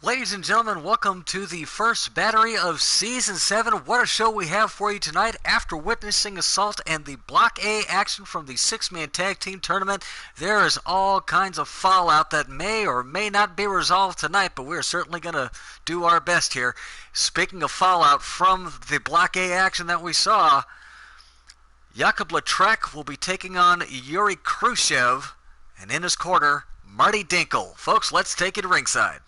Ladies and gentlemen, welcome to the first battery of Season 7. What a show we have for you tonight. After witnessing Assault and the Block A action from the six-man tag team tournament, there is all kinds of fallout that may or may not be resolved tonight, but we're certainly going to do our best here. Speaking of fallout from the Block A action that we saw, Jakub Latrek will be taking on Yuri Khrushchev, and in his corner, Marty Dinkle. Folks, let's take it ringside.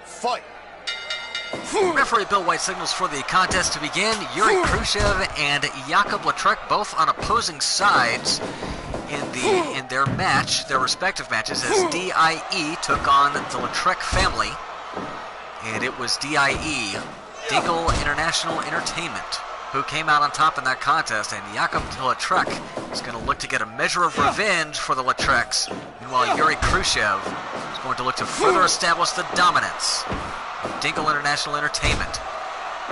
Fight. Referee Bill White signals for the contest to begin. Yuri Khrushchev and Jakub Latrek both on opposing sides in their match, their respective matches, as DIE took on the Latrek family. And it was DIE, Dinkle International Entertainment, who came out on top in that contest. And Jakub Latrek is going to look to get a measure of revenge for the Latreks. Meanwhile, Yuri Khrushchev is going to look to further establish the dominance of Dinkle International Entertainment.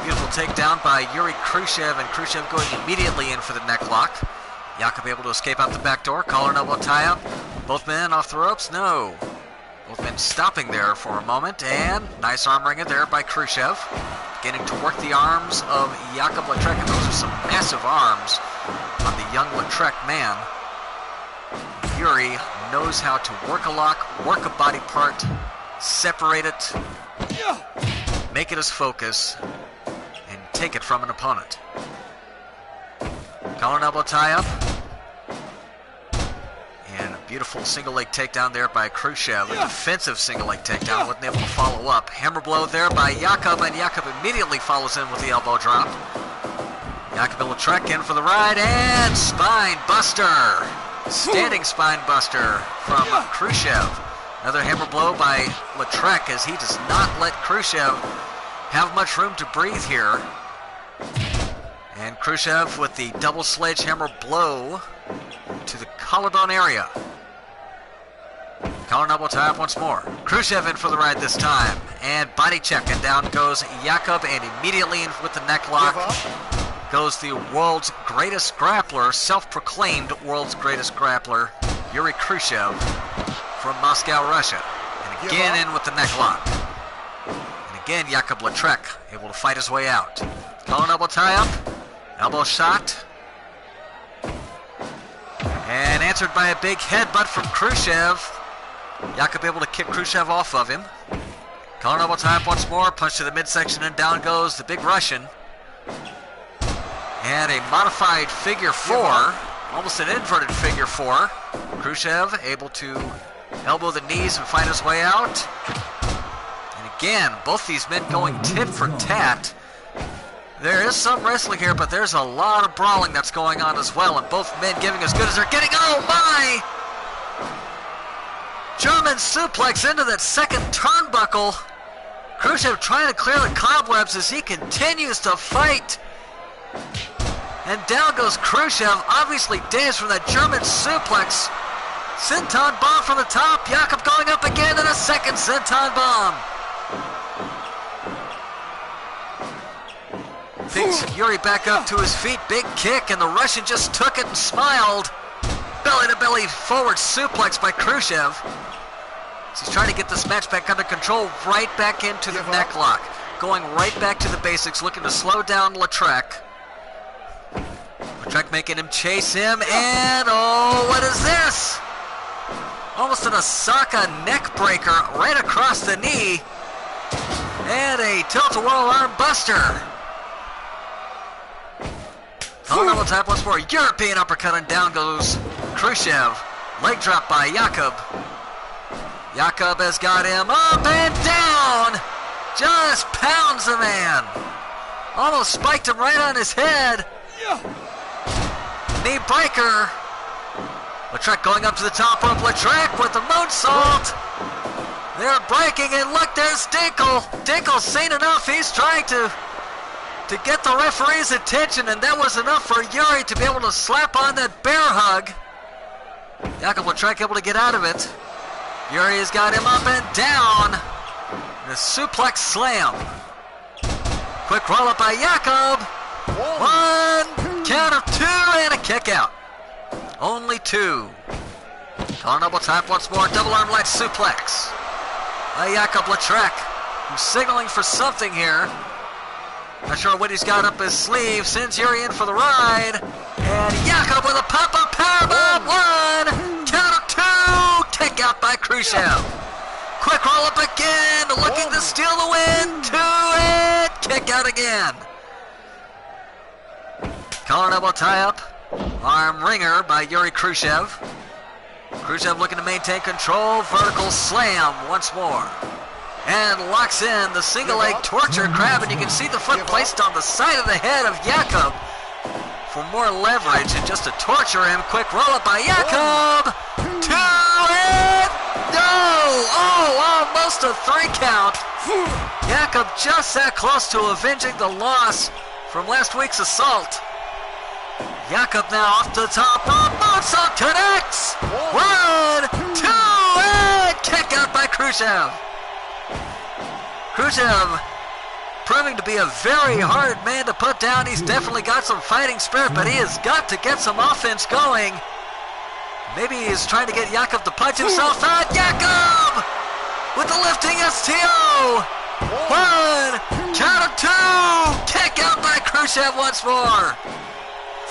Beautiful takedown by Yuri Khrushchev, and Khrushchev going immediately in for the neck lock. Jakub able to escape out the back door. Collar and elbow tie-up. Both men off the ropes? No. Both men stopping there for a moment, and nice arm wringer there by Khrushchev. Beginning to work the arms of Jakub Latrek, and those are some massive arms on the young Latrek man. Yuri knows how to work a lock, work a body part, separate it, make it his focus, and take it from an opponent. Collar and elbow tie-up. And a beautiful single leg takedown there by Khrushchev. A defensive single leg takedown, wasn't able to follow up. Hammer blow there by Jakub, and Jakub immediately follows in with the elbow drop. Jakub Latrek in for the ride, and spine buster. Standing spine buster from Khrushchev. Another hammer blow by Latrek, as he does not let Khrushchev have much room to breathe here. And Khrushchev with the double sledgehammer blow to the collarbone area. Collar and elbow tie up once more. Khrushchev in for the ride this time. And body check, and down goes Jakub, and immediately in with the neck lock goes the world's greatest grappler, self-proclaimed world's greatest grappler, Yuri Khrushchev from Moscow, Russia. And again in with the neck lock. And again Jakub Latrek able to fight his way out. Collar and elbow tie up. Elbow shot. And answered by a big headbutt from Khrushchev. Jakub able to kick Khrushchev off of him. Collar and elbow tie up once more. Punch to the midsection, and down goes the big Russian. And a modified figure four. Almost an inverted figure four. Khrushchev able to elbow the knees and fight his way out. And again, both these men going tit for tat. There is some wrestling here, but there's a lot of brawling that's going on as well, and both men giving as good as they're getting. Oh my! German suplex into that second turnbuckle. Khrushchev trying to clear the cobwebs as he continues to fight. And down goes Khrushchev, obviously dazed from that German suplex. Senton bomb from the top. Jakub going up again, and a second senton bomb. Takes Yuri back up to his feet. Big kick, and the Russian just took it and smiled. Belly-to-belly forward suplex by Khrushchev. He's trying to get this match back under control. Right back into the neck lock. Going right back to the basics, looking to slow down Latrek. Latrek making him chase him, and oh, what is this? Almost an Osaka neck breaker right across the knee. And a tilt-a-whirl arm buster. Collar and elbow tap once more. European uppercut, and down goes Khrushchev. Leg drop by Jakub. Jakub has got him up and down. Just pounds the man. Almost spiked him right on his head. Knee breaker. Latrek going up to the top rope. Latrek with the moonsault. They're breaking, and look, there's Dinkle. Dinkle's seen enough. He's trying to get the referee's attention, and that was enough for Yuri to be able to slap on that bear hug. Lautrec able to get out of it. Yuri has got him up and down. And a suplex slam. Quick roll up by Jakob. One, count of two, and a kick out. Only two. Calling double tap once more. Double arm light suplex by Jakob Lautrec, who's signaling for something here. Not sure what he's got up his sleeve. Sends Yuri in for the ride. And Jakob with a pop-up powerbomb. One, count of two. Kick out by Khrushchev. Quick roll up again. Looking to steal the win. Two, and kick out again. Collar elbow tie-up. Arm ringer by Yuri Khrushchev. Khrushchev looking to maintain control. Vertical slam once more. And locks in the single leg torture crab. And you can see the foot placed on the side of the head of Jakob for more leverage and just to torture him. Quick roll up by Jakob. Two, and no! Oh, almost a 3 count. Jakob just that close to avenging the loss from last week's assault. Jakob now off the top rope. Moonsault connects. One, two, and kick out by Khrushchev. Khrushchev proving to be a very hard man to put down. He's definitely got some fighting spirit, but he has got to get some offense going. Maybe he's trying to get Jakob to punch himself out. Jakob with the lifting STO. One, count of two. Kick out by Khrushchev once more.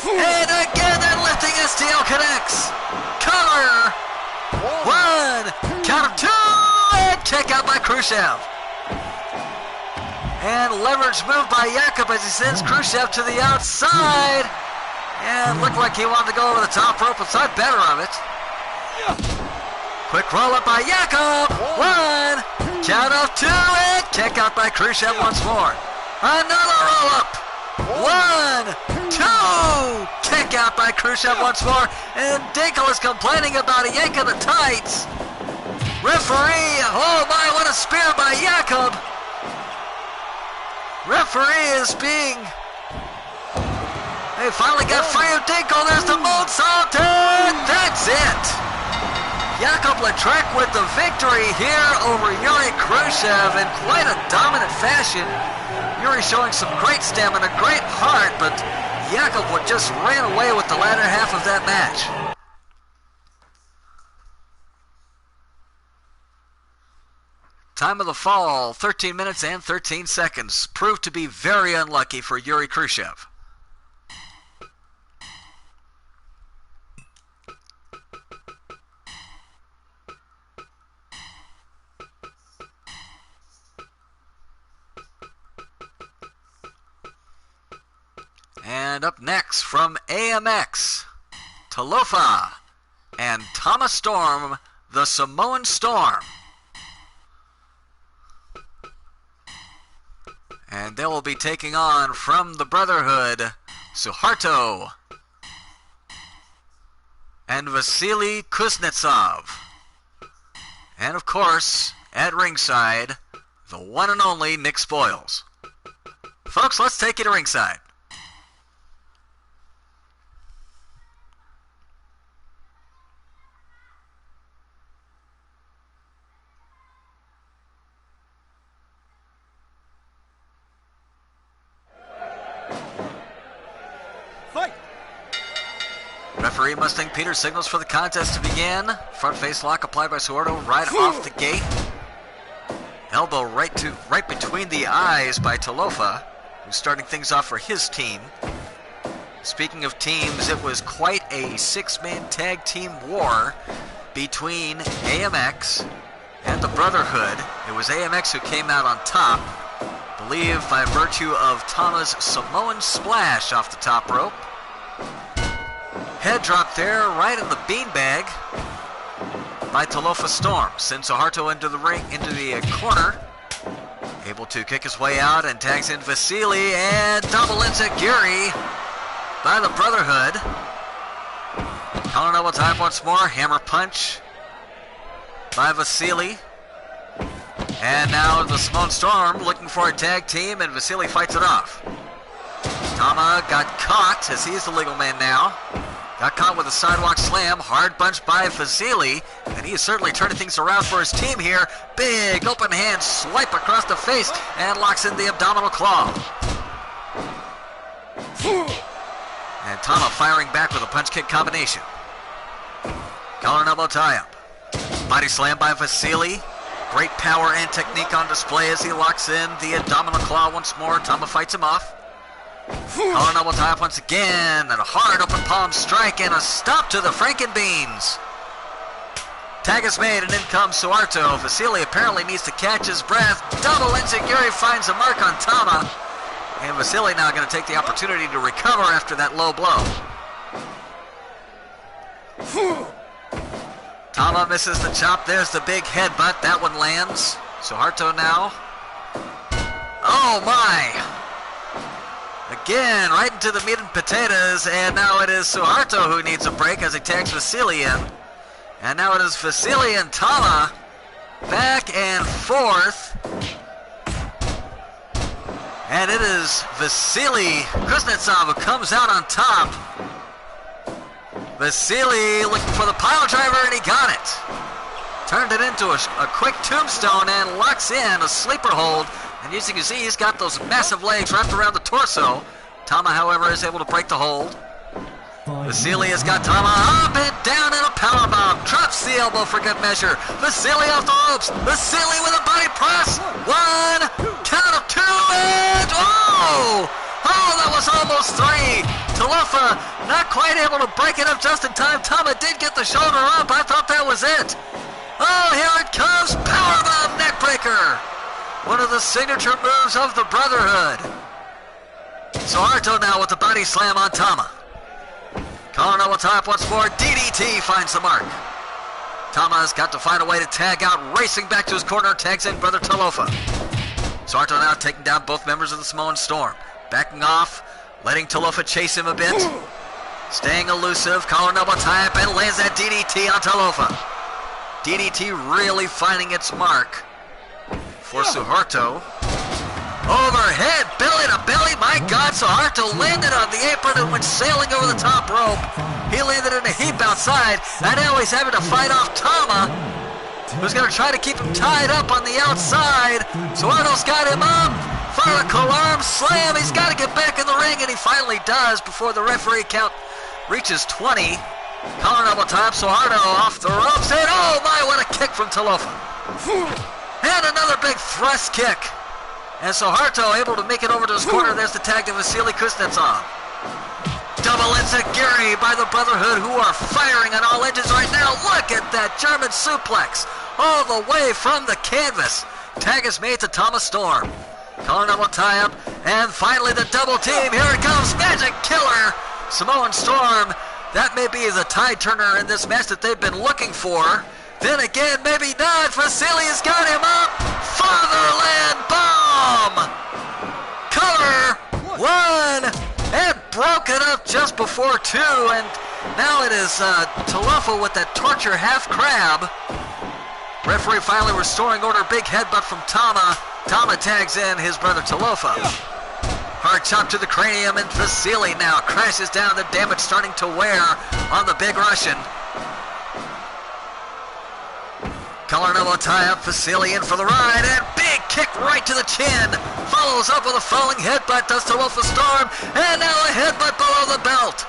And again, that lifting STO connects. Cover. One, count of two, and kick out by Khrushchev. And leverage move by Jakob as he sends Khrushchev to the outside. And looked like he wanted to go over the top rope and thought better of it. Quick roll up by Jakob. One, count of two, and kick out by Khrushchev once more. Another roll up. One, two, kick out by Khrushchev once more. And Dinkel is complaining about a yank of the tights. Referee, oh my, what a spear by Jakob. Referee is being... They finally got free of Dinkel. There's the moonsault, and that's it. Jakob Lautrec with the victory here over Yuri Khrushchev in quite a dominant fashion. Yuri showing some great stamina, great heart, but Jakob just ran away with the latter half of that match. Time of the fall, 13 minutes and 13 seconds. Proved to be very unlucky for Yuri Khrushchev. And up next from AMX, Talofa and Thomas Storm, the Samoan Storm. And they will be taking on from the Brotherhood, Suharto and Vasily Kuznetsov. And of course, at ringside, the one and only Nick Spoils. Folks, let's take you to ringside. Referee Mustang Peter signals for the contest to begin. Front face lock applied by Suharto right off the gate. Elbow right between the eyes by Talofa, who's starting things off for his team. Speaking of teams, it was quite a six-man tag team war between AMX and the Brotherhood. It was AMX who came out on top, I believe by virtue of Tama's Samoan splash off the top rope. Head drop there, right in the beanbag by Talofa Storm. Sends Suharto into the ring, into the corner. Able to kick his way out and tags in Vasily and double enziguri by the Brotherhood. Collar double time once more. Hammer punch by Vasily. And now the Samoan Storm looking for a tag team, and Vasily fights it off. Tama got caught as he's the legal man now. Got caught with a sidewalk slam, hard punch by Vasily, and he is certainly turning things around for his team here. Big open hand swipe across the face and locks in the abdominal claw. And Tama firing back with a punch-kick combination. Collar and elbow tie-up. Body slam by Vasily. Great power and technique on display as he locks in the abdominal claw once more. Tama fights him off. Collar and elbow tie-up once again, and a hard open palm strike and a stop to the Frankenbeans. Tag is made and in comes Suharto. Vasily apparently needs to catch his breath. Double enziguri finds a mark on Tama. And Vasily now going to take the opportunity to recover after that low blow. Tama misses the chop. There's the big headbutt. That one lands. Suharto now. Oh my! Again, right into the meat and potatoes, and now it is Suharto who needs a break as he tags Vasily in. And now it is Vasily and Tama back and forth. And it is Vasily Kuznetsov who comes out on top. Vasily looking for the pile driver, and he got it. Turned it into a quick tombstone and locks in a sleeper hold. And as you can see, he's got those massive legs wrapped around the torso. Tama, however, is able to break the hold. Vasily has got Tama up and down in a powerbomb. Drops the elbow for good measure. Vasily off the ropes. Vasily with a body press. 1, count of 2, and oh! Oh, that was almost 3. Talofa not quite able to break it up just in time. Tama did get the shoulder up. I thought that was it. Oh, here it comes. Powerbomb neckbreaker. One of the signature moves of the Brotherhood. Suharto now with the body slam on Tama. Collar and elbow tie-up once more. DDT finds the mark. Tama's got to find a way to tag out. Racing back to his corner, tags in Brother Talofa. Suharto now taking down both members of the Samoan Storm. Backing off, letting Talofa chase him a bit. Staying elusive. Collar and elbow tie-up and lands that DDT on Talofa. DDT really finding its mark for Suharto. Overhead, belly to belly. My God, Suharto landed on the apron and went sailing over the top rope. He landed in a heap outside, and now he's having to fight off Tama, who's going to try to keep him tied up on the outside. Suharto's got him up. Vertical arm slam. He's got to get back in the ring, and he finally does before the referee count reaches 20. Collar and elbow tie-up. Suharto off the ropes, and oh my, what a kick from Talofa. And another big thrust kick. And Suharto able to make it over to his corner. There's the tag to Vasily Kuznetsov. Double enziguri by the Brotherhood, who are firing on all engines right now. Look at that German suplex all the way from the canvas. Tag is made to Tama Storm. Collar and elbow tie-up. And finally the double team. Here it comes. Magic Killer. Samoan Storm. That may be the tide turner in this match that they've been looking for. Then again, maybe not. Vasily has got him up. Fatherland bomb. Cover. 1. And broken up just before 2. And now it is Talofa with that torture half crab. Referee finally restoring order. Big headbutt from Tama. Tama tags in his brother Talofa. Hard chop to the cranium, and Vasily now crashes down. The damage starting to wear on the big Russian. Collar and elbow tie-up. Vasily in for the ride, and big kick right to the chin. Follows up with a falling headbutt. Does Talofa Storm, and now a headbutt below the belt.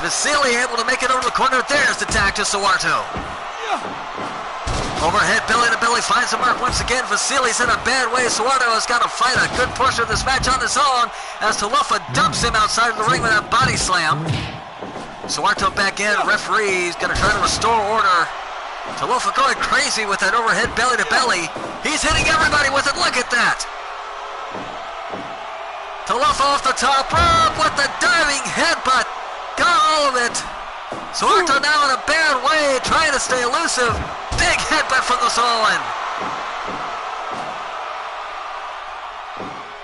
Vasily able to make it over the corner. There's the tag to Suharto. Overhead, belly to belly, finds the mark once again. Vasily's in a bad way. Suharto has got to fight a good portion of this match on his own as Talofa dumps him outside of the ring with that body slam. Suharto back in. Referee's going to try to restore order. Talofa going crazy with that overhead belly to belly. He's hitting everybody with it. Look at that. Talofa off the top rope with the diving headbutt. Got all of it. Suharto now in a bad way, trying to stay elusive. Big headbutt from the Samoan.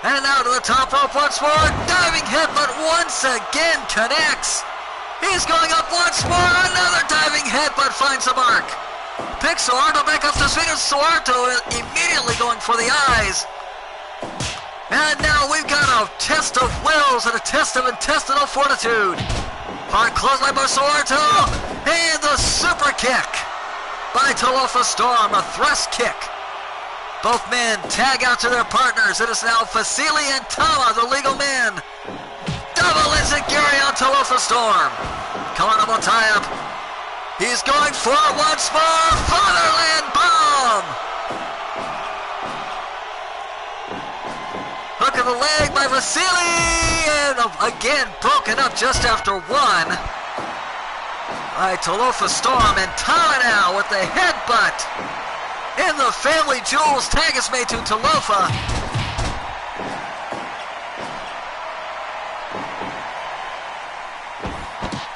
And now to the top rope once more. Diving headbutt once again connects. He's going up once more. Another diving headbutt finds the mark. Picks Suharto back up to his feet. Suharto immediately going for the eyes. And now we've got a test of wills and a test of intestinal fortitude. Hard clothesline by Suharto. And the super kick by Talofa Storm. A thrust kick. Both men tag out to their partners. It is now Vasily and Tama, the legal men. Double enziguri on Talofa Storm. Colorado tie-up. He's going for it once more. Fatherland bomb. Hook of the leg by Vasily. And again broken up just after one by Talofa Storm. And Tama now with the headbutt. In the Family Jewels, tag is made to Talofa.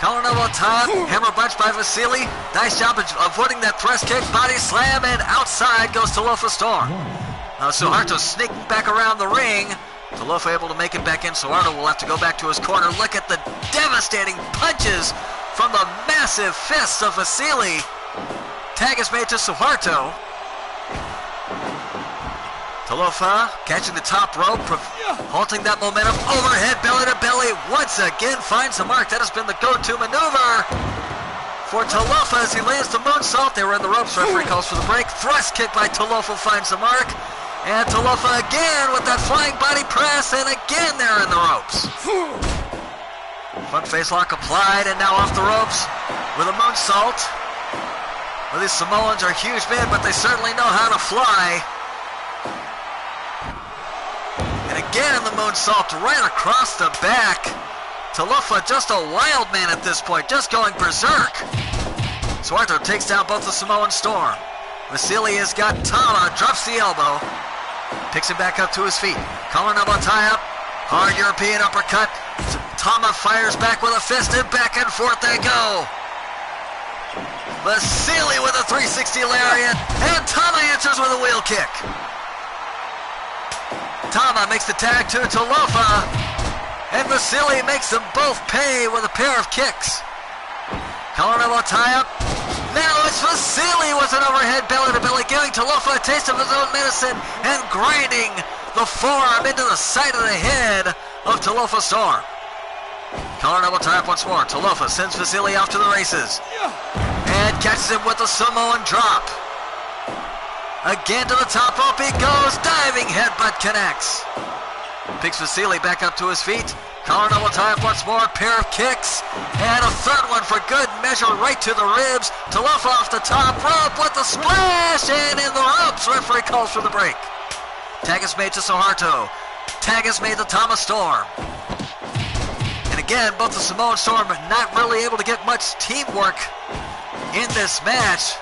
Colorado top, hammer punch by Vasily. Nice job of avoiding that thrust kick, body slam, and outside goes Talofa Storm. Now Suharto sneaking back around the ring. Talofa able to make it back in. Suharto will have to go back to his corner. Look at the devastating punches from the massive fists of Vasily. Tag is made to Suharto. Talofa catching the top rope, halting that momentum, overhead, belly to belly, once again finds the mark. That has been the go-to maneuver for Talofa as he lands the moonsault. They were in the ropes, referee calls for the break. Thrust kick by Talofa finds the mark. And Talofa again with that flying body press, and again they're in the ropes. Front face lock applied, and now off the ropes with a moonsault. Well, these Samoans are huge men, but they certainly know how to fly. And again, the moonsault right across the back. Talofa just a wild man at this point, just going berserk. Suharto takes down both the Samoan Storm. Vasily has got Tama, drops the elbow, picks him back up to his feet. Calling up on tie-up, hard European uppercut. Tama fires back with a fist, and back and forth they go. Vasily with a 360 lariat, and Tama answers with a wheel kick. Tama makes the tag to Talofa, and Vasily makes them both pay with a pair of kicks. Colorado tie-up. Now it's Vasily with an overhead belly-to-belly, giving Talofa a taste of his own medicine and grinding the forearm into the side of the head of Talofa Storm. Colorado tie-up once more. Talofa sends Vasily off to the races and catches him with a Samoan drop. Again to the top rope he goes, diving headbutt connects. Picks Vasily back up to his feet. Colorado will tie up once more, pair of kicks, and a third one for good measure right to the ribs. Talofa off the top rope with the splash, and in the ropes, referee calls for the break. Tag is made to Suharto. Tag is made to Tama Storm. And again, both the Samoan Storm not really able to get much teamwork in this match.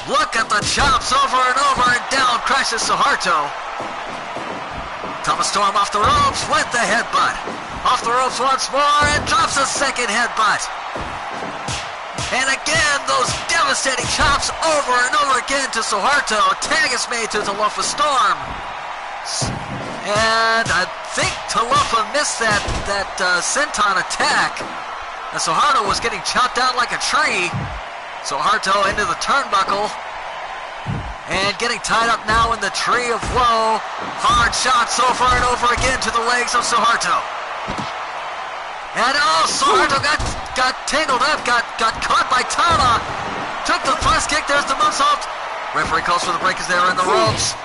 Look at the chops over and over, and down crashes Suharto. Tama Storm off the ropes with the headbutt. Off the ropes once more and drops a second headbutt. And again, those devastating chops over and over again to Suharto. Tag is made to Talofa Storm. And I think Talofa missed that senton attack. And Suharto was getting chopped down like a tree. Suharto into the turnbuckle. And getting tied up now in the tree of woe. Hard shots over and over again to the legs of Suharto. And oh, Suharto got tangled up, got caught by Tama. Took the thrust kick, there's the moonsault. Referee calls for the break as they're in the ropes.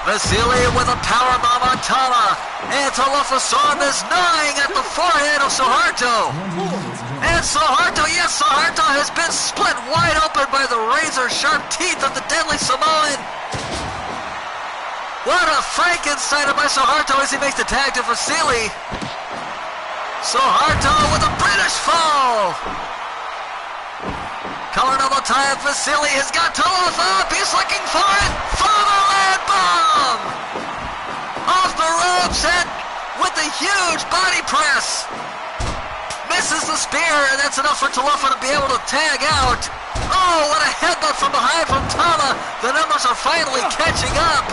Vasily with a powerbomb on Tama. And Talofa Storm is gnawing at the forehead of Suharto. And Suharto, yes, Suharto has been split wide open by the razor-sharp teeth of the deadly Samoan. What a Frankensteiner by Suharto as he makes the tag to Vasily. Suharto with a British fall. Collar double tie-up, Vasily has got Talofa up, he's looking for it. Fatherland bomb! Off the ropes and with a huge body press. Misses the spear, and that's enough for Talofa to be able to tag out. Oh, what a headbutt from behind from Tama. The numbers are finally catching up.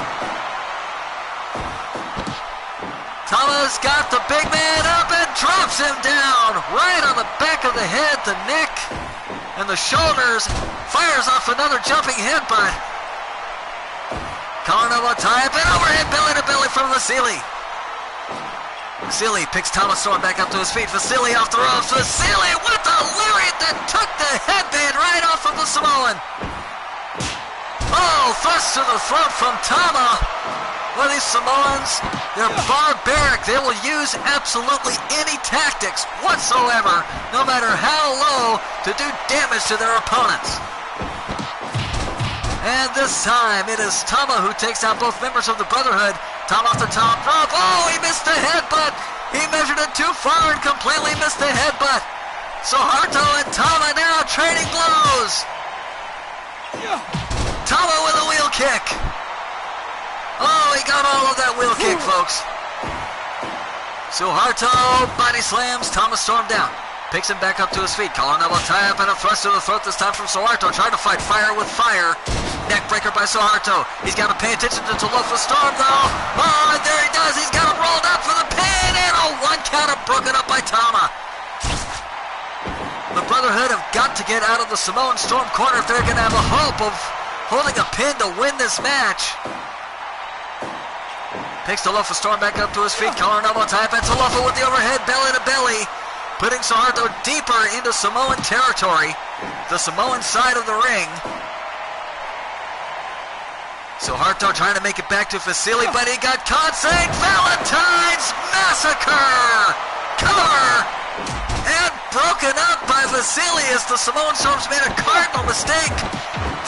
Tama's got the big man up and drops him down. Right on the back of the head, the neck, and the shoulders. Fires off another jumping headbutt. Carnival tie-up and overhead belly to belly from Vasily. Vasily picks Tama Storm back up to his feet. Vasily off the ropes. Vasily with the lariat that took the headband right off of the Samoan. Oh, thrust to the throat from Tama. Well, these Samoans, they're barbaric. They will use absolutely any tactics whatsoever, no matter how low, to do damage to their opponents. And this time, it is Tama who takes out both members of the Brotherhood. Tama off the top rope. Oh, he missed the headbutt. He measured it too far and completely missed the headbutt. So Haruto and Tama now trading blows. Tama with a wheel kick. Oh, he got all of that wheel kick, folks. Suharto body slams Tama Storm down. Picks him back up to his feet. Collar and elbow tie-up and a thrust to the throat this time from Suharto. Trying to fight fire with fire. Neck breaker by Suharto. He's got to pay attention to Talofa Storm, though. Oh, and there he does. He's got him rolled up for the pin. And a one counter broken up by Tama. The Brotherhood have got to get out of the Samoan Storm corner if they're going to have a hope of holding a pin to win this match. Picks Talofa Storm back up to his feet. Collar and elbow tie-up. And Talofa with the overhead belly to belly, putting Suharto deeper into Samoan territory, the Samoan side of the ring. Suharto trying to make it back to Vasily, but he got caught. St. Valentine's Massacre! Cover! And broken up by Vasily as the Samoan Storms made a cardinal mistake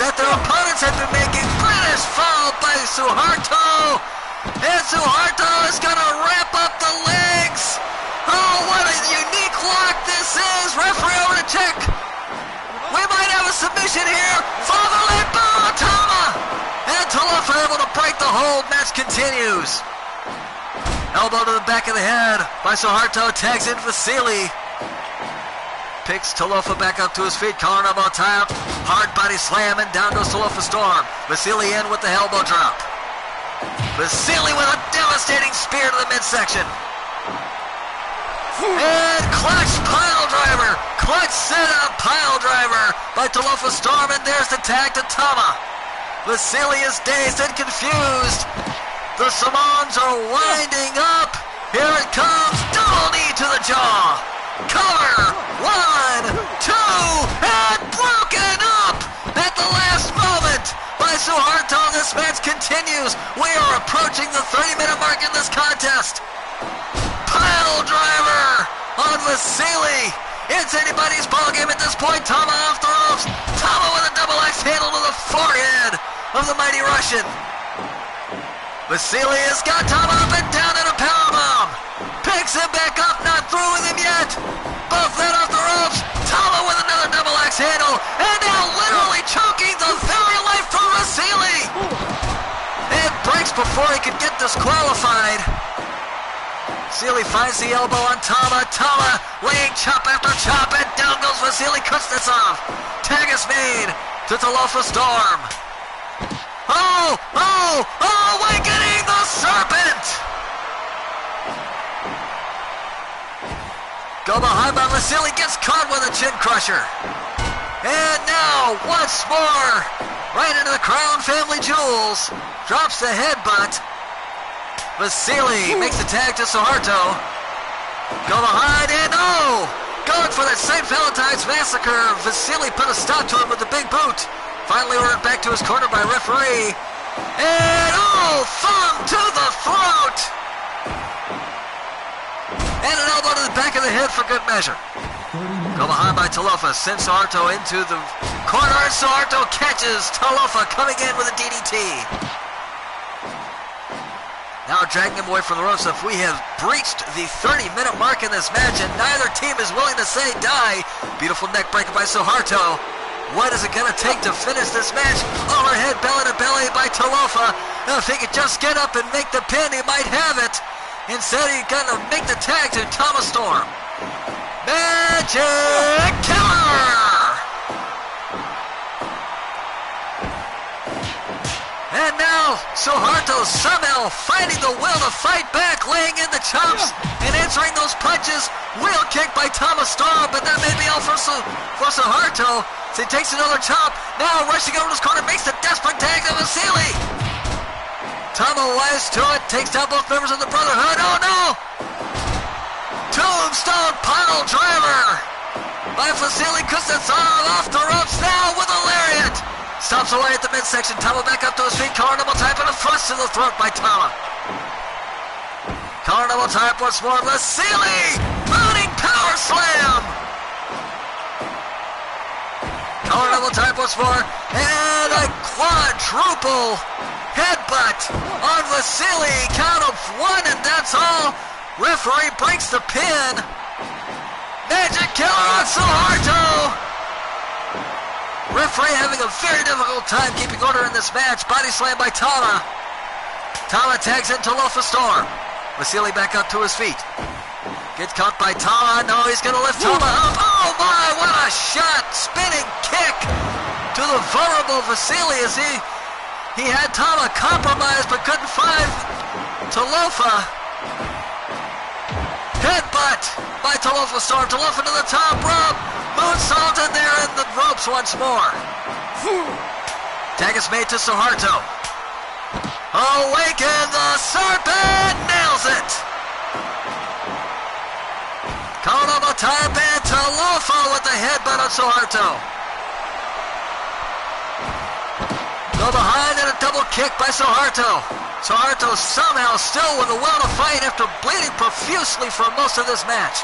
that their opponents had been making. British fall by Suharto! And Suharto is going to wrap up the legs! Oh, what a unique lock this is! Referee over to check! We might have a submission here! Fatherland bomb! Tama! And Talofa able to break the hold. Match continues. Elbow to the back of the head by Suharto. Tags in Vasily. Picks Talofa back up to his feet. Collar and elbow tie-up. Hard body slam, and down goes Talofa Storm. Vasily in with the elbow drop. Vasily with a devastating spear to the midsection. And clutch pile driver. Clutch set-up pile driver by Talofa Storm, and there's the tag to Tama. Vasily is dazed and confused. The Samoans are winding up. Here it comes. Double knee to the jaw. Cover. 1, 2, and broken up at the last moment by Suharto. This match continues. We are approaching the 30-minute mark in this contest. Pile driver on Vasily. It's anybody's ballgame at this point. Tama off the ropes. Tama with a double axe handle to the forehead of the mighty Russian. Vasily has got Tama up and down in a powerbomb. Picks him back up, not through with him yet. Both led off the ropes. Tama with another double axe handle. And now literally choking the very life from Vasily. And breaks before he could get disqualified. Vasily finds the elbow on Tama. Tama laying chop after chop, and down goes Vasily Kuznetsov. Tag is made to Talofa Storm. Oh, awakening the serpent! Go behind by Vasily, gets caught with a chin crusher. And now, once more, right into the crown family jewels. Drops the headbutt. Vasily makes the tag to Suharto. Go behind and going for that St. Valentine's Massacre. Vasily put a stop to him with the big boot. Finally ordered back to his corner by referee. And thumb to the throat. And an elbow to the back of the head for good measure. Go behind by Talofa, sends Suharto into the corner, and Suharto catches Talofa coming in with a DDT. Now dragging him away from the ropes. If we have breached the 30-minute mark in this match and neither team is willing to say die. Beautiful neck breaker by Suharto. What is it going to take to finish this match? Overhead belly to belly by Talofa. Now if he could just get up and make the pin, he might have it. Instead, he's going to make the tag to Tama Storm. Magic Killer! And now, Suharto somehow finding the will to fight back, laying in the chops and answering those punches. Wheel kick by Tama Storm, but that may be all for Suharto. So he takes another chop. Now rushing over to his corner, makes the desperate tag to Vasily. Tama wise to it, takes down both members of the Brotherhood. Oh no! Tombstone pile driver by Vasily Kuznetsov off the ropes now with a lariat. Stops away at the midsection. Tama back up to his feet. Collar double type and a thrust to the throat by Tama. Collar double type once more. Vasily mounting power slam. Collar double type once more. And a quadruple headbutt on Vasily. Count of one, and that's all. Referee breaks the pin. Magic killer on Suharto. Referee having a very difficult time keeping order in this match. Body slam by Tama. Tama tags into Lofa Storm. Vasily back up to his feet. Gets caught by Tama. No, he's going to lift Tama up. Oh my, what a shot. Spinning kick to the vulnerable Vasily as he had Tama compromised but couldn't find Talofa. Headbutt by Talofa Storm. Talofa to the top rope. Moonsault in there in the ropes once more. Tag is made to Suharto. Awaken the Serpent. Nails it. Konoba type and Talofa with the headbutt on Suharto. Go behind and a double kick by Suharto. Suharto somehow still with the will to fight after bleeding profusely for most of this match.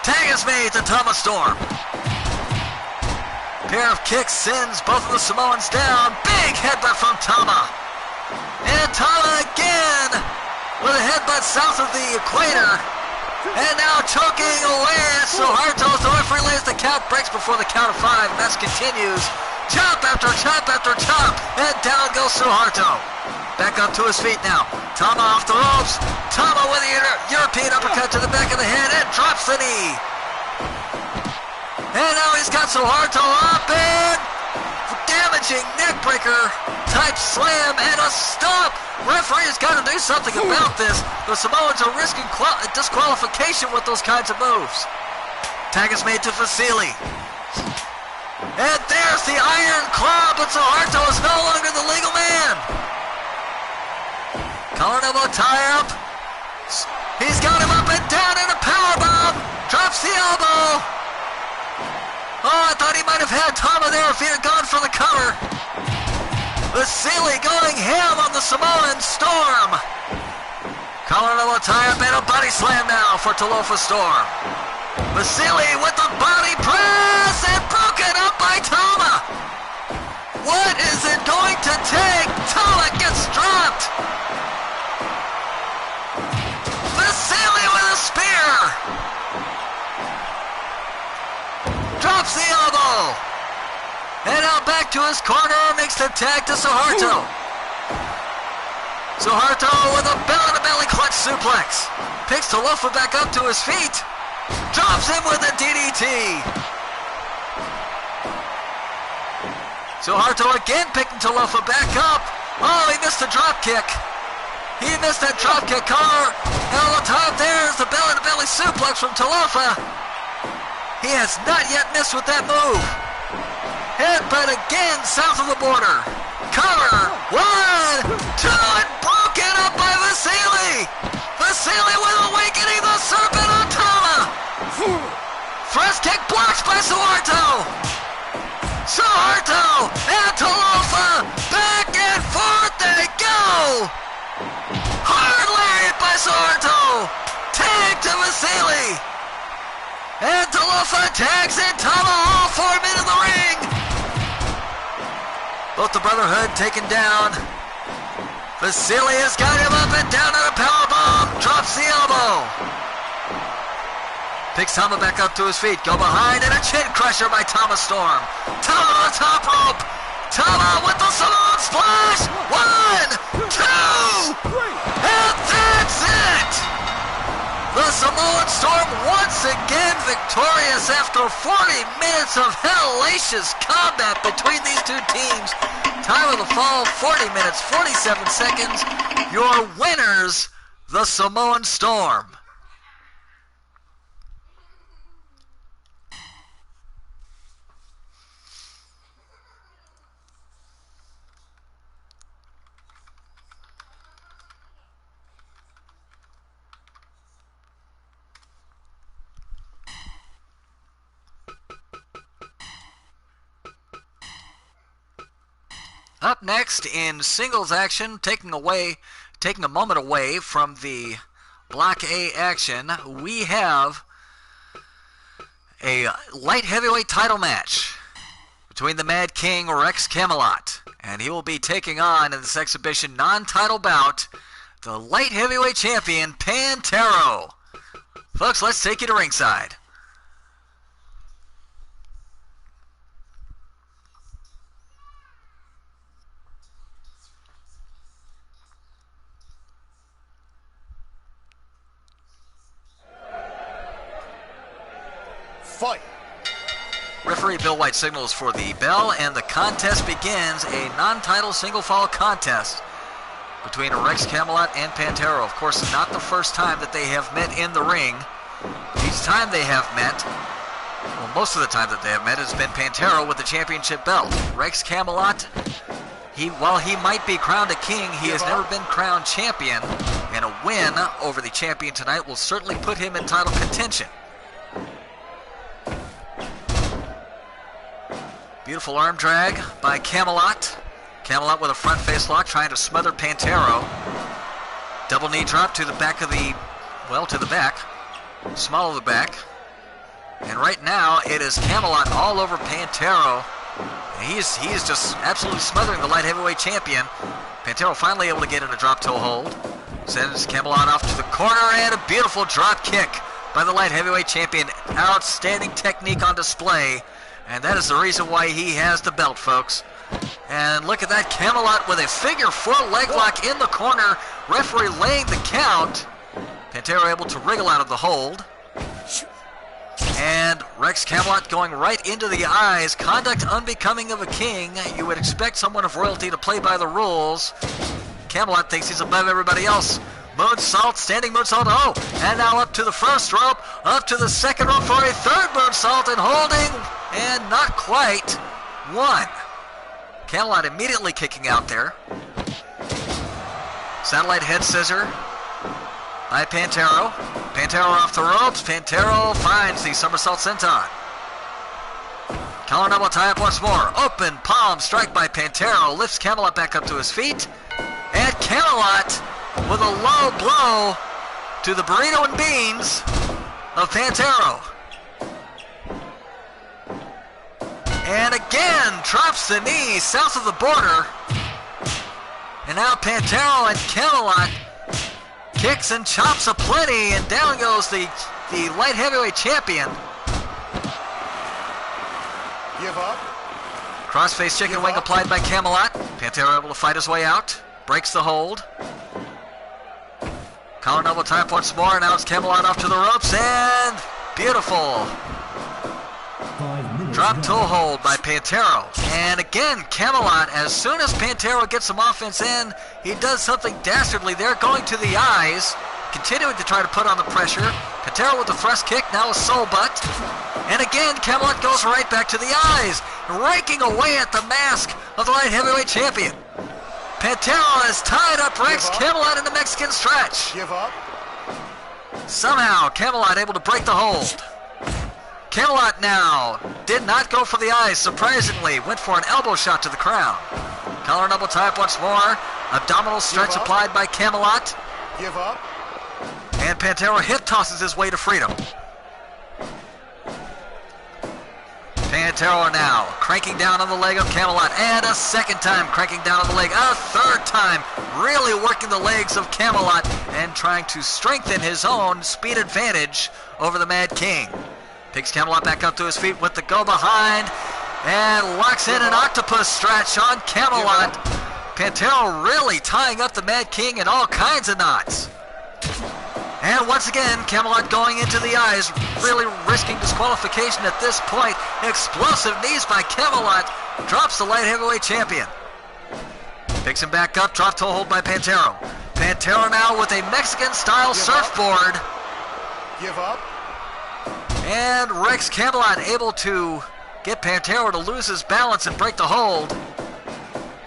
Tag is made to Tama Storm. Pair of kicks sends both of the Samoans down. Big headbutt from Tama. And Tama again with a headbutt south of the equator. And now choking away at Suharto as the referee lays the count, breaks before the count of 5. Match continues. Chop after chop after chop. And down goes Suharto. Back up to his feet now. Tama off the ropes. Tama with the European uppercut to the back of the head and drops the knee. And now he's got Suharto up and damaging neckbreaker type slam and a stop. Referee's got to do something about this. The Samoans are risking disqualification with those kinds of moves. Tag is made to Vasily. And there's the iron claw, but Suharto is no longer the legal man. Collar elbow tie up. He's got him up and down in a powerbomb. Drops the elbow. Oh, I thought he might have had Tama there if he had gone for the cover. Vasily going ham on the Samoan Storm. Collar elbow tie up and a body slam now for Talofa Storm. Vasily with the body press and broken up by Tama. What is it going to take? Tama gets dropped. Vasily with a spear. Drops the elbow. And now back to his corner. Makes the tag to Suharto. Suharto with a belly-to-belly clutch suplex. Picks Talofa back up to his feet. Drops him with a DDT. Suharto again picking Talofa back up. Oh, he missed the drop kick. He missed that drop kick. Collar. And on the top there is the belly-to-belly suplex from Talofa. He has not yet missed with that move. Headbutt again south of the border. Cover. 1, 2, and broken up by Vasily. Vasily with awakening the Serpent on Tama. First kick blocked by Suharto. Suharto and Talofa. Back and forth they go. Hard lariat by Suharto. Tag to Vasily. And Talofa tags in Tama, all 4 men in the ring. Both the Brotherhood taken down. Vasily has got him up and down on a powerbomb. Drops the elbow. Picks Tama back up to his feet. Go behind and a chin crusher by Tama Storm. Tama on the top rope. Tama with the Samoan splash. 1, 2, and that's it. The Samoan Storm once again victorious after 40 minutes of hellacious combat between these two teams. Time of the fall, 40 minutes, 47 seconds. Your winners, the Samoan Storm. Up next in singles action, taking a moment away from the Block A action, we have a light heavyweight title match between the Mad King Rex Camelot, and he will be taking on in this exhibition non-title bout the light heavyweight champion Pantero. Folks, let's take you to ringside. Fight. Referee Bill White signals for the bell, and the contest begins. A non-title single-file contest between Rex Camelot and Pantero. Of course, not the first time that they have met in the ring. Each time they have met, well, most of the time that they have met has been Pantero with the championship belt. Rex Camelot, while he might be crowned a king, he has never been crowned champion, and a win over the champion tonight will certainly put him in title contention. Beautiful arm drag by Camelot. Camelot with a front face lock trying to smother Pantero. Double knee drop to the back of to the back. Small of the back. And right now it is Camelot all over Pantero. He is just absolutely smothering the light heavyweight champion. Pantero finally able to get in a drop toe hold. Sends Camelot off to the corner, and a beautiful drop kick by the light heavyweight champion. Outstanding technique on display. And that is the reason why he has the belt, folks. And look at that, Camelot with a figure 4 leg lock in the corner. Referee laying the count. Pantero able to wriggle out of the hold. And Rex Camelot going right into the eyes. Conduct unbecoming of a king. You would expect someone of royalty to play by the rules. Camelot thinks he's above everybody else. Moonsault, standing moonsault, oh, and now up to the first rope, up to the second rope for a third moonsault, and holding, and not quite, one. Camelot immediately kicking out there. Satellite head scissor by Pantero. Pantero off the ropes. Pantero finds the somersault senton. Collar double tie up once more. Open palm strike by Pantero. Lifts Camelot back up to his feet. And Camelot with a low blow to the burrito and beans of Pantero. And again drops the knee south of the border. And now Pantero and Camelot kicks and chops aplenty, and down goes the light heavyweight champion. Give up. Crossface chicken wing applied by Camelot. Pantero able to fight his way out. Breaks the hold. Collar double tie up once more. Now it's Camelot off to the ropes, and beautiful drop toe hold by Pantero. And again, Camelot, as soon as Pantero gets some offense in, he does something dastardly there, going to the eyes, continuing to try to put on the pressure. Pantero with the thrust kick, now a soul butt. And again, Camelot goes right back to the eyes, raking away at the mask of the light heavyweight champion. Pantero has tied up Rex Camelot in the Mexican stretch. Give up. Somehow, Camelot able to break the hold. Camelot now did not go for the eyes, surprisingly. Went for an elbow shot to the crown. Collar double tie up once more. Abdominal stretch applied by Camelot. Give up. And Pantero hip tosses his way to freedom. Pantero now cranking down on the leg of Camelot, and a second time cranking down on the leg, a third time really working the legs of Camelot and trying to strengthen his own speed advantage over the Mad King. Picks Camelot back up to his feet with the go behind and locks in an octopus stretch on Camelot. Pantero really tying up the Mad King in all kinds of knots. And once again, Camelot going into the eyes, really risking disqualification at this point. Explosive knees by Camelot, drops the light heavyweight champion. Picks him back up, drop toe hold by Pantero. Pantero now with a Mexican-style surfboard. Give up. And Rex Camelot able to get Pantero to lose his balance and break the hold.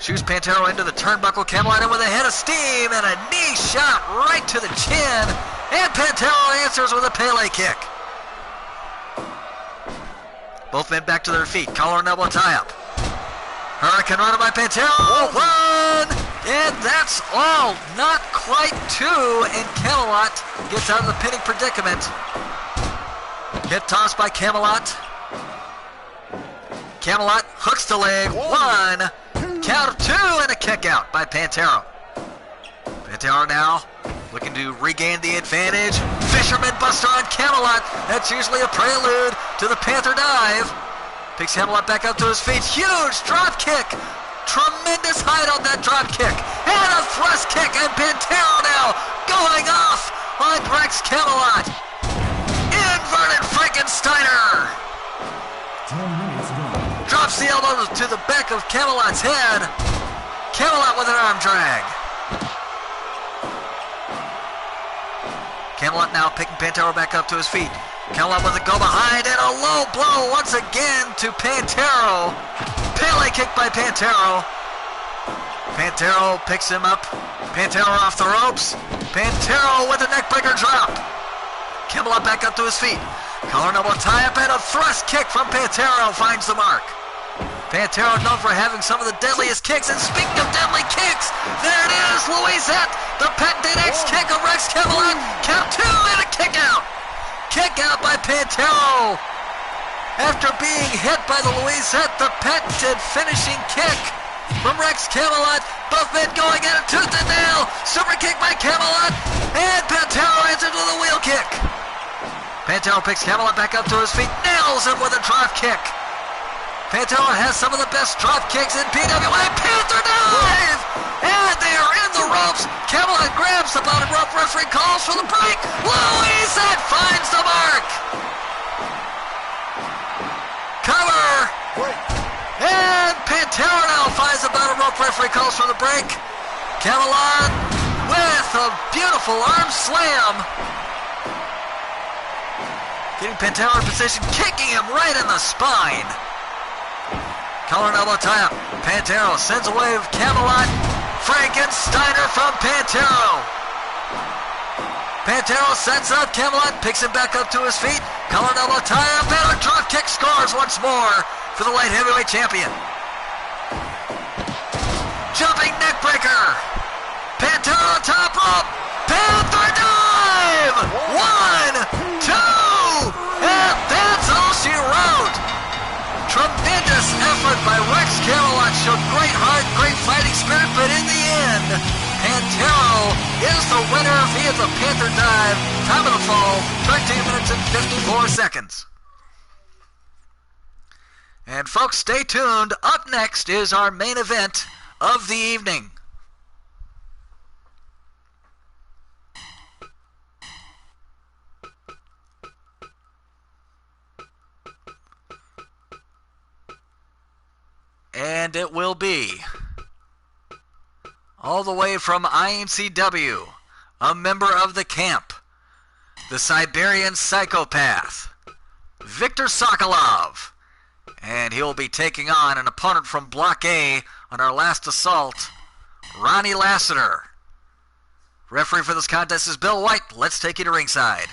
Shoots Pantero into the turnbuckle. Camelot in with a head of steam and a knee shot right to the chin. And Pantero answers with a Pele kick. Both men back to their feet. Collar and elbow tie up. Hurricane runner by Pantero. One! And that's all. Not quite two. And Camelot gets out of the pinning predicament. Hip toss by Camelot. Camelot hooks the leg. One. Count of two and a kick out by Pantero. Pantero now looking to regain the advantage. Fisherman buster on Camelot. That's usually a prelude to the Panther dive. Picks Camelot back up to his feet. Huge drop kick. Tremendous height on that drop kick. And a thrust kick. And Pantero now going off on Rex Camelot. Inverted Frankensteiner. 10 minutes gone. Drops the elbow to the back of Camelot's head. Camelot with an arm drag. Camelot now picking Pantero back up to his feet. Camelot with a go behind and a low blow once again to Pantero. Pele kick by Pantero. Pantero picks him up. Pantero off the ropes. Pantero with a neckbreaker drop. Camelot back up to his feet. Collar and elbow tie-up and a thrust kick from Pantero finds the mark. Pantero known for having some of the deadliest kicks. And speaking of deadly kicks, there it is, Louisette. The patented X kick of Rex Camelot. Count two and a kick out. Kick out by Pantero. After being hit by the Louisette, the patented finishing kick from Rex Camelot. Both men going at it tooth and nail. Super kick by Camelot. And Pantero answers with a wheel kick. Pantero picks Camelot back up to his feet. Nails him with a drop kick. Pantero has some of the best drop kicks in PWA. Panther dive! And they are in the ropes. Camelot grabs the bottom rope. Referee calls for the break. Louisette finds the mark. Cover. And Pantero now finds the bottom rope. Referee calls for the break. Camelot with a beautiful arm slam. Getting Pantero in position, kicking him right in the spine. Collar and elbow tie-up. Pantero sends away Camelot. Frankensteiner from Pantero. Pantero sets up Camelot, picks him back up to his feet. Collar and elbow tie-up and a drop kick scores once more for the light heavyweight champion. Jumping neckbreaker. Pantero on top rope. Panther dive. 1, 2, and that's all she wrote. Tremendous effort by Rex Camelot. Showed great heart, great fighting spirit, but in the end, Pantero is the winner via the Panther dive. Time of the fall, 13 minutes and 54 seconds. And folks, stay tuned. Up next is our main event of the evening. And it will be, all the way from INCW, a member of the camp, the Siberian Psychopath, Victor Sokolov. And he'll be taking on an opponent from Block A on our last assault, Ronnie Lassiter. Referee for this contest is Bill White. Let's take you to ringside.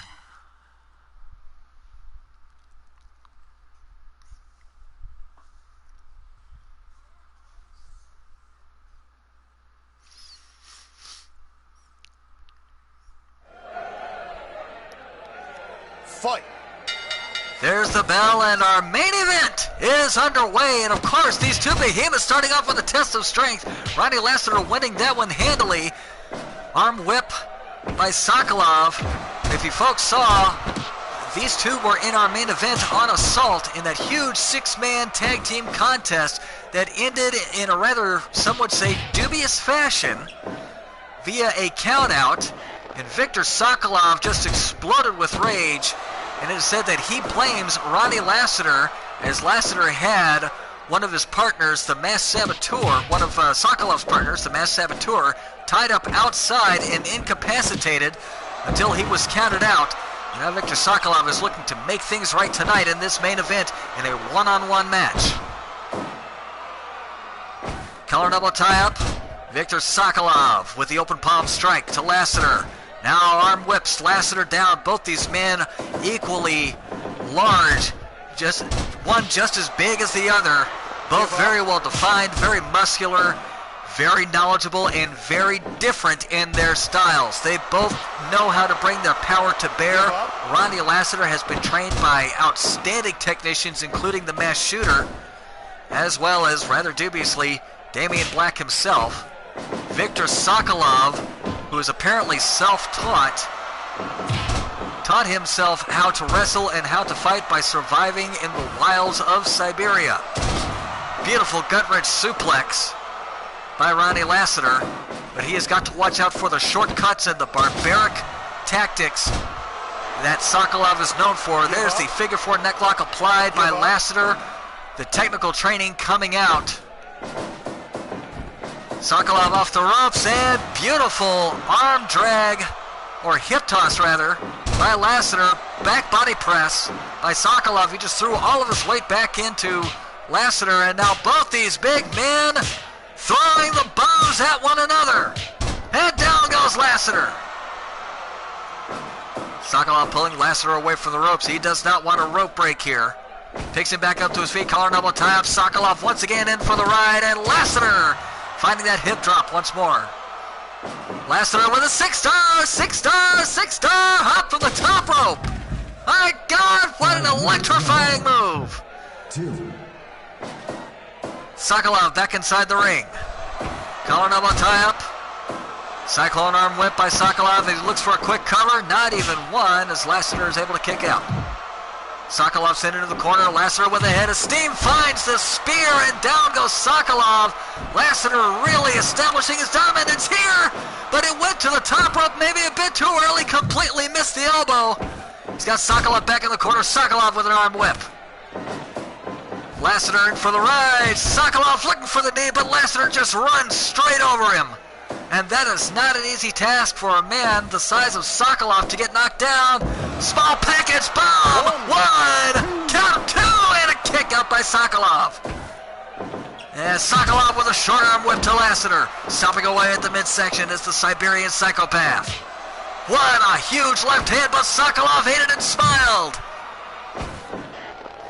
Fight. There's the bell, and our main event is underway. And of course, these two behemoths starting off with a test of strength. Ronnie Lassiter winning that one handily. Arm whip by Sokolov. If you folks saw, these two were in our main event on Assault in that huge six-man tag team contest that ended in a rather, some would say, dubious fashion via a countout. And Victor Sokolov just exploded with rage. And it is said that he blames Ronnie Lassiter, as Lassiter had one of his partners, the Masked Saboteur, one of Sokolov's partners, the Masked Saboteur, tied up outside and incapacitated until he was counted out. And now Victor Sokolov is looking to make things right tonight in this main event in a one-on-one match. Collar and elbow tie-up. Victor Sokolov with the open palm strike to Lassiter. Now arm whips Lassiter down. Both these men equally large. Just one just as big as the other. Both very well defined, very muscular, very knowledgeable, and very different in their styles. They both know how to bring their power to bear. Ronnie Lassiter has been trained by outstanding technicians, including the mass shooter, as well as, rather dubiously, Damian Black himself. Victor Sokolov, who is apparently self-taught, taught himself how to wrestle and how to fight by surviving in the wilds of Siberia. Beautiful gut-wrench suplex by Ronnie Lassiter, but he has got to watch out for the shortcuts and the barbaric tactics that Sokolov is known for. There's the figure four necklock applied by Lassiter, the technical training coming out. Sokolov off the ropes, and beautiful arm drag, or hip toss rather, by Lassiter. Back body press by Sokolov. He just threw all of his weight back into Lassiter, and now both these big men throwing the bows at one another. And down goes Lassiter. Sokolov pulling Lassiter away from the ropes. He does not want a rope break here. Picks him back up to his feet, collar and elbow tie up. Sokolov once again in for the ride, and Lassiter finding that hip drop once more. Lassiter with a six-star hop from the top rope. My God, what an electrifying move. 2. Sokolov back inside the ring. Collar and elbow tie up. Cyclone arm whip by Sokolov. He looks for a quick cover. Not even one, as Lassiter is able to kick out. Sokolov sent into the corner. Lassiter with a head of steam finds the spear, and down goes Sokolov. Lassiter really establishing his dominance here, but it went to the top rope maybe a bit too early. Completely missed the elbow. He's got Sokolov back in the corner. Sokolov with an arm whip. Lassiter in for the ride. Sokolov looking for the knee, but Lassiter just runs straight over him. And that is not an easy task for a man the size of Sokolov to get knocked down. Small package bomb. 1, count 2, and a kick out by Sokolov. And Sokolov with a short arm whip to Lassiter. Stomping away at the midsection is the Siberian Psychopath. What a huge left hand, but Sokolov hated and smiled.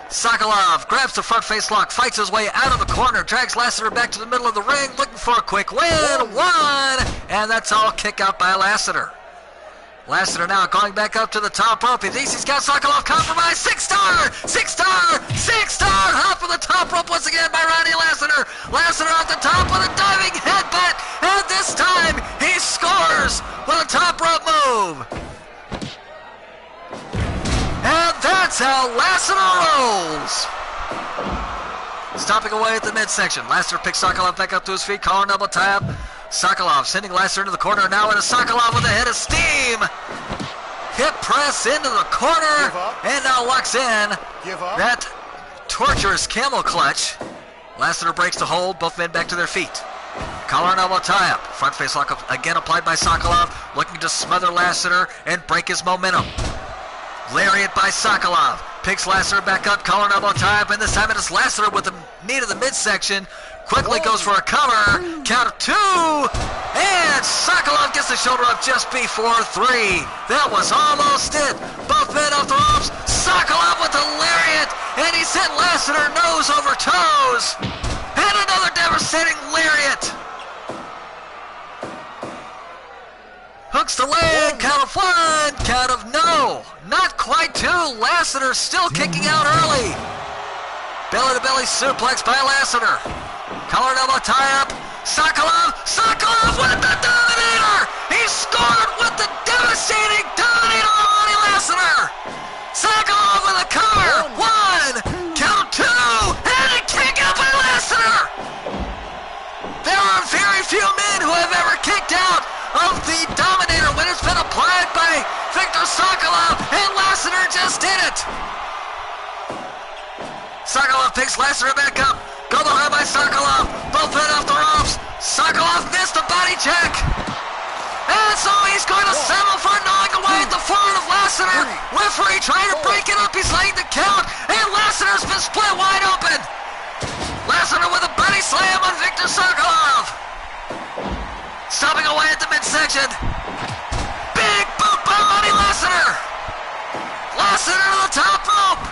Sokolov grabs the front face lock, fights his way out of the corner, drags Lassiter back to the middle of the ring, looking for a quick win. 1, and that's all kick out by Lassiter. Lassiter now going back up to the top rope. He thinks he's got Sokolov compromised. Six-star hop from the top rope once again by Ronnie Lassiter. Lassiter off the top with a diving headbutt, and this time he scores with a top rope move. And that's how Lassiter rolls. Stomping away at the midsection. Lassiter picks Sokolov back up to his feet, collar and elbow tie up. Sokolov sending Lassiter into the corner. Now into Sokolov with a head of steam. Hip press into the corner, and now locks in that torturous camel clutch. Lassiter breaks the hold, both men back to their feet. Collar and elbow tie up. Front face lock again applied by Sokolov, looking to smother Lassiter and break his momentum. Lariat by Sokolov. Picks Lassiter back up, collar and elbow tie up, and this time it is Lassiter with the knee to the midsection. Quickly goes for a cover. Count of 2. And Sokolov gets the shoulder up just before 3. That was almost it. Both men off the ropes. Sokolov with the lariat, and he sent Lassiter nose over toes. And another devastating lariat. Hooks the leg, count of 1, count of no. Not quite 2. Lassiter still kicking out early. Belly-to-belly suplex by Lassiter. Collar and elbow tie up. Sokolov with the Dominator. He scored with the devastating Dominator on Ronnie Lassiter. Sokolov with a cover. 1, count 2, and a kick out by Lassiter. There are very few men who have ever kicked out of the Dominator when it's been applied by Victor Sokolov, and Lassiter just did it. Sokolov picks Lassiter back up. Go behind by Sokolov. Both men off the ropes. Sokolov missed a body check. And so he's going to settle for gnawing away at the forward of Lassiter. Referee trying to break it up. He's letting the count. And Lassiter's been split wide open. Lassiter with a body slam on Victor Sokolov. Stopping away at the midsection. Big boot by Ronnie Lassiter. Lassiter to the top rope.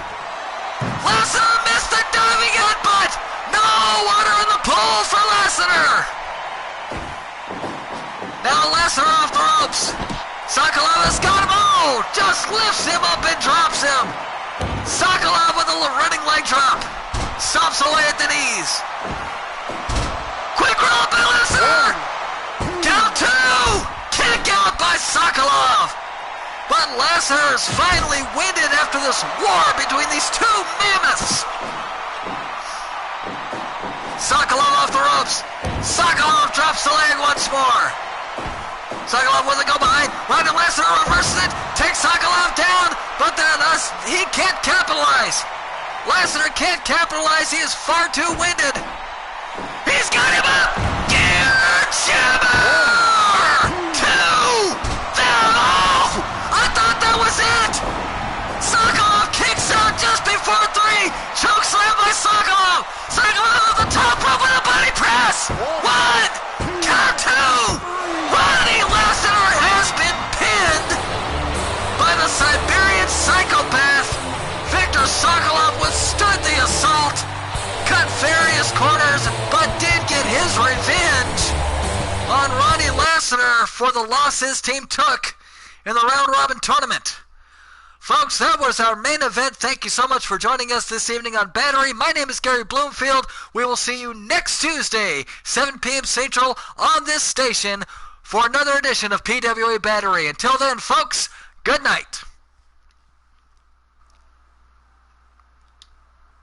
Lassiter missed the diving headbutt. No, Lesnar! Now Lesnar off the ropes. Sokolov has got him. Oh, just lifts him up and drops him. Sokolov with a running leg drop. Stops away at the knees. Quick roll by Lesnar. Down 2. Kick out by Sokolov. But Lesnar is finally winded after this war between these two mammoths. Sokolov off the ropes. Sokolov drops the leg once more. Sokolov with a go behind. Ronnie Lesnar reverses it. Takes Sokolov down. But then he can't capitalize. Lesnar can't capitalize. He is far too winded. He's got him up. Gear Jabber. 2. Oh, I thought that was it. Sokolov kicks out just before 3. Choke slam by Sokolov. Sokolov on the top rope with a body press. 1. Count 2. Ronnie Lesnar has been pinned by the Siberian psychopath. Victor Sokolov withstood the assault, cut various corners, but did get his revenge on Ronnie Lesnar for the loss his team took in the round-robin tournament. Folks, that was our main event. Thank you so much for joining us this evening on Battery. My name is Gary Bloomfield. We will see you next Tuesday, 7 p.m. Central, on this station for another edition of PWA Battery. Until then, folks, good night.